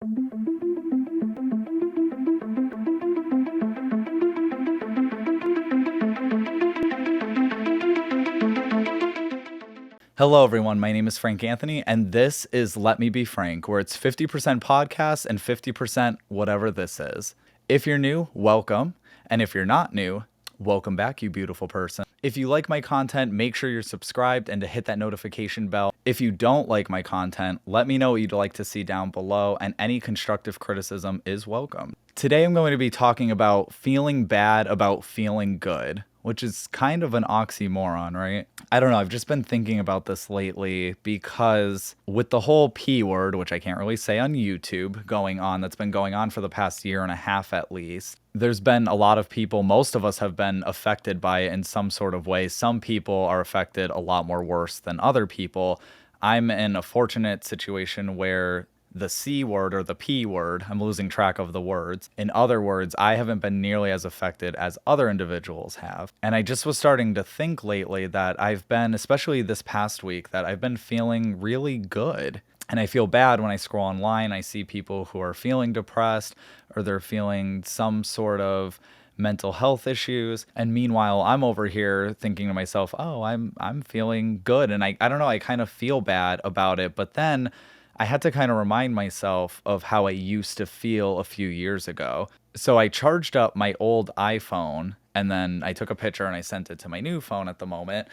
Hello, everyone. My name is Frank Anthony, and this is Let Me Be Frank, where it's 50% podcast and 50% whatever this is. If you're new, welcome. And if you're not new, welcome back, you beautiful person. If you like my content, make sure you're subscribed and to hit that notification bell. If you don't like my content, let me know what you'd like to see down below, and any constructive criticism is welcome. Today, I'm going to be talking about feeling bad about feeling good, which is kind of an oxymoron, right? I don't know. I've just been thinking about this lately because with the whole P word, which I can't really say on YouTube, that's been going on for the past year and a half at least, there's been a lot of people, most of us have been affected by it in some sort of way. Some people are affected a lot more worse than other people. I'm in a fortunate situation where the C word or the P word, I'm losing track of the words. In other words, I haven't been nearly as affected as other individuals have. And I just was starting to think lately that I've been, especially this past week, that I've been feeling really good. And I feel bad when I scroll online, I see people who are feeling depressed or they're feeling some sort of mental health issues. And meanwhile, I'm over here thinking to myself, oh, I'm feeling good. And I don't know, I kind of feel bad about it. But then I had to kind of remind myself of how I used to feel a few years ago. So I charged up my old iPhone and then I took a picture and I sent it to my new phone at the moment.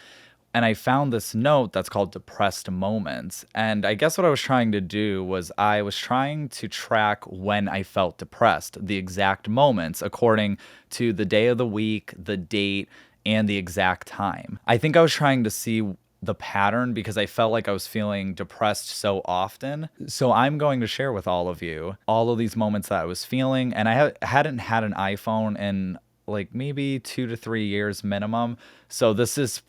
And I found this note that's called Depressed Moments. And I guess what I was trying to do was I was trying to track when I felt depressed, the exact moments according to the day of the week, the date, and the exact time. I think I was trying to see the pattern because I felt like I was feeling depressed so often. So I'm going to share with all of you all of these moments that I was feeling. And I hadn't had an iPhone in like maybe 2 to 3 years minimum. So this is,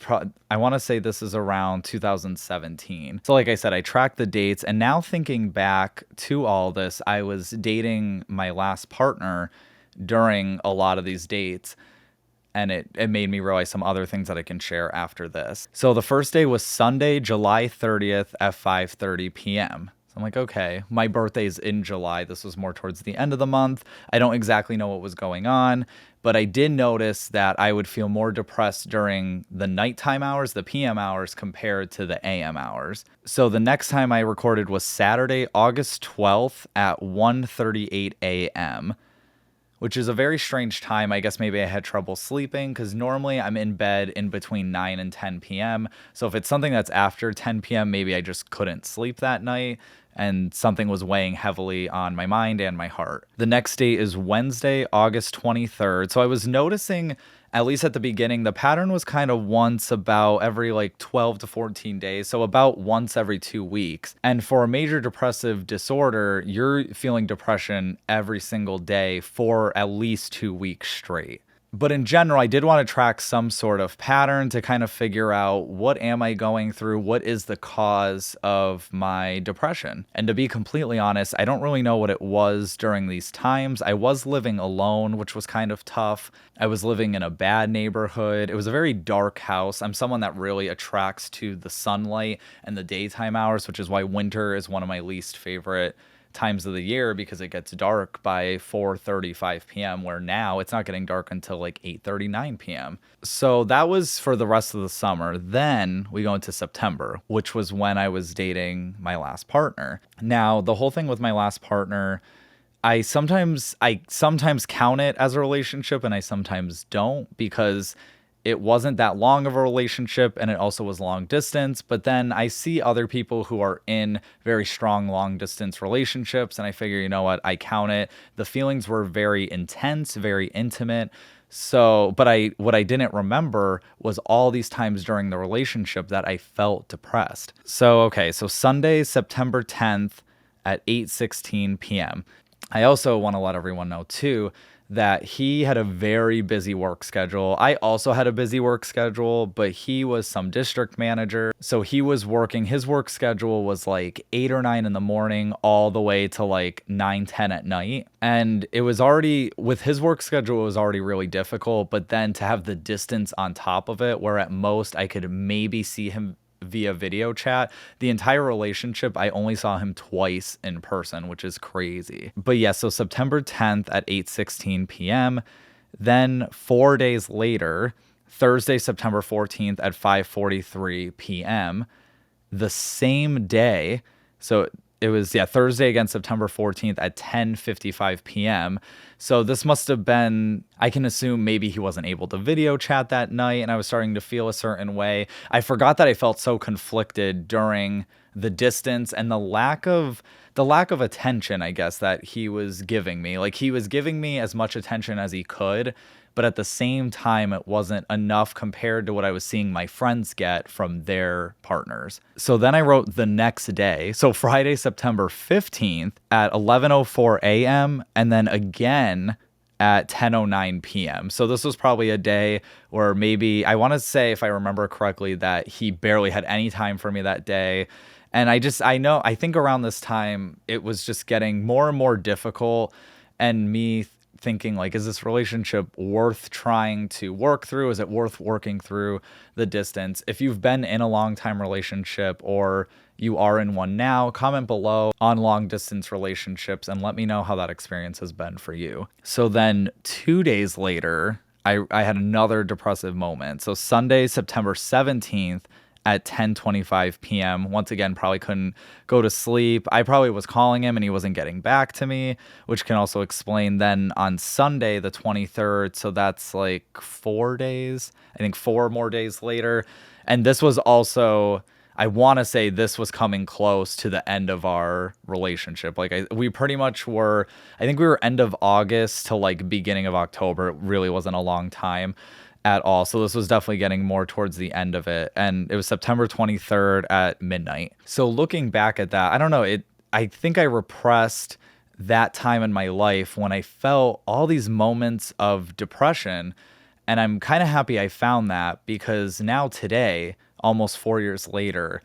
I want to say this is around 2017. So like I said, I tracked the dates, and now thinking back to all this, I was dating my last partner during a lot of these dates. And it made me realize some other things that I can share after this. So the first day was Sunday, July 30th at 5:30 p.m. So I'm like, okay, my birthday's in July. This was more towards the end of the month. I don't exactly know what was going on, but I did notice that I would feel more depressed during the nighttime hours, the PM hours, compared to the AM hours. So the next time I recorded was Saturday, August 12th at 1:38 a.m., which is a very strange time. I guess maybe I had trouble sleeping because normally I'm in bed in between 9 and 10 p.m. So if it's something that's after 10 p.m., maybe I just couldn't sleep that night and something was weighing heavily on my mind and my heart. The next day is Wednesday, August 23rd. So I was noticing, at least at the beginning, the pattern was kind of once about every like 12 to 14 days. So about once every 2 weeks. And for a major depressive disorder, you're feeling depression every single day for at least 2 weeks straight. But in general, I did want to track some sort of pattern to kind of figure out what am I going through? What is the cause of my depression? And to be completely honest, I don't really know what it was during these times. I was living alone, which was kind of tough. I was living in a bad neighborhood. It was a very dark house. I'm someone that really attracts to the sunlight and the daytime hours, which is why winter is one of my least favorite times of the year because it gets dark by 4:35 p.m. where now it's not getting dark until like 8:39 p.m. So that was for the rest of the summer. Then we go into September, which was when I was dating my last partner. Now, the whole thing with my last partner, I sometimes count it as a relationship and I sometimes don't because it wasn't that long of a relationship and it also was long distance. But then I see other people who are in very strong long distance relationships and I figure, you know what, I count it. The feelings were very intense, very intimate. So, but what I didn't remember was all these times during the relationship that I felt depressed. So, okay, so Sunday, September 10th at 8:16 p.m. I also want to let everyone know too that he had a very busy work schedule. I also had a busy work schedule, but he was some district manager. So he was working, his work schedule was like 8 or 9 in the morning all the way to like 9, 10 at night. And it was already, with his work schedule, it was already really difficult. But then to have the distance on top of it, where at most I could maybe see him via video chat. The entire relationship, I only saw him twice in person, which is crazy. But yeah, so September 10th at 8:16 p.m. Then 4 days later, Thursday, September 14th at 5:43 p.m. The same day, so it was, yeah, Thursday again, September 14th at 10:55 p.m. So this must have been, I can assume maybe he wasn't able to video chat that night and I was starting to feel a certain way. I forgot that I felt so conflicted during the distance and the lack of attention, I guess, that he was giving me. Like, he was giving me as much attention as he could, but at the same time, it wasn't enough compared to what I was seeing my friends get from their partners. So then I wrote the next day, so Friday, September 15th at 11:04 a.m. and then again at 10:09 p.m. So this was probably a day where maybe, I want to say, if I remember correctly, that he barely had any time for me that day. And I think around this time, it was just getting more and more difficult, and me thinking, like, is this relationship worth trying to work through? Is it worth working through the distance? If you've been in a long time relationship or you are in one now, comment below on long distance relationships and let me know how that experience has been for you. So then 2 days later, I had another depressive moment. So Sunday, September 17th, at 10:25 p.m. Once again, probably couldn't go to sleep. I probably was calling him and he wasn't getting back to me, which can also explain then on Sunday, the 23rd. So that's like 4 days, I think 4 more days later. And this was also, I want to say this was coming close to the end of our relationship. Like, we pretty much were, I think we were end of August to like beginning of October. It really wasn't a long time at all. So this was definitely getting more towards the end of it. And it was September 23rd at midnight. So looking back at that, I don't know, I think I repressed that time in my life when I felt all these moments of depression. And I'm kind of happy I found that, because now today, almost 4 years later,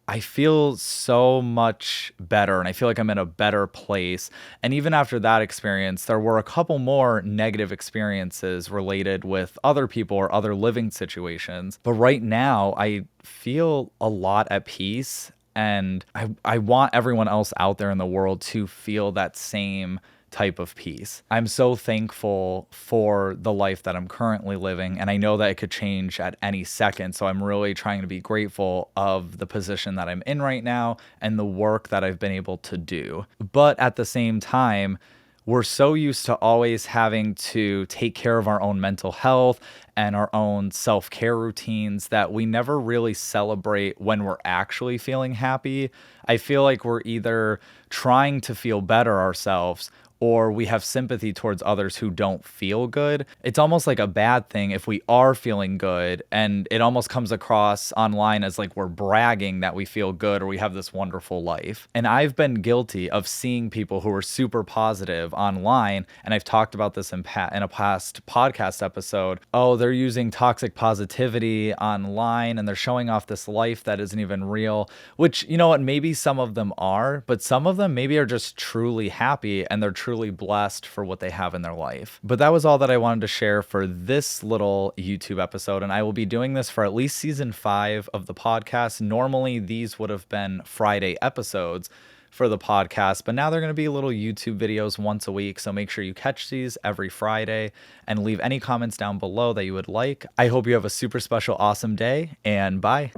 I feel so much better and I feel like I'm in a better place. And even after that experience, there were a couple more negative experiences related with other people or other living situations. But right now, I feel a lot at peace, and I want everyone else out there in the world to feel that same type of peace. I'm so thankful for the life that I'm currently living, and I know that it could change at any second. So I'm really trying to be grateful of the position that I'm in right now and the work that I've been able to do. But at the same time, we're so used to always having to take care of our own mental health and our own self-care routines that we never really celebrate when we're actually feeling happy. I feel like we're either trying to feel better ourselves or we have sympathy towards others who don't feel good. It's almost like a bad thing if we are feeling good, and it almost comes across online as like we're bragging that we feel good or we have this wonderful life. And I've been guilty of seeing people who are super positive online, and I've talked about this in a past podcast episode. Oh, they're using toxic positivity online and they're showing off this life that isn't even real, which, you know what, maybe some of them are, but some of them maybe are just truly happy and they're truly blessed for what they have in their life. But that was all that I wanted to share for this little YouTube episode, and I will be doing this for at least season 5 of the podcast. Normally, these would have been Friday episodes for the podcast, but now they're going to be little YouTube videos once a week, so make sure you catch these every Friday and leave any comments down below that you would like. I hope you have a super special, awesome day, and bye.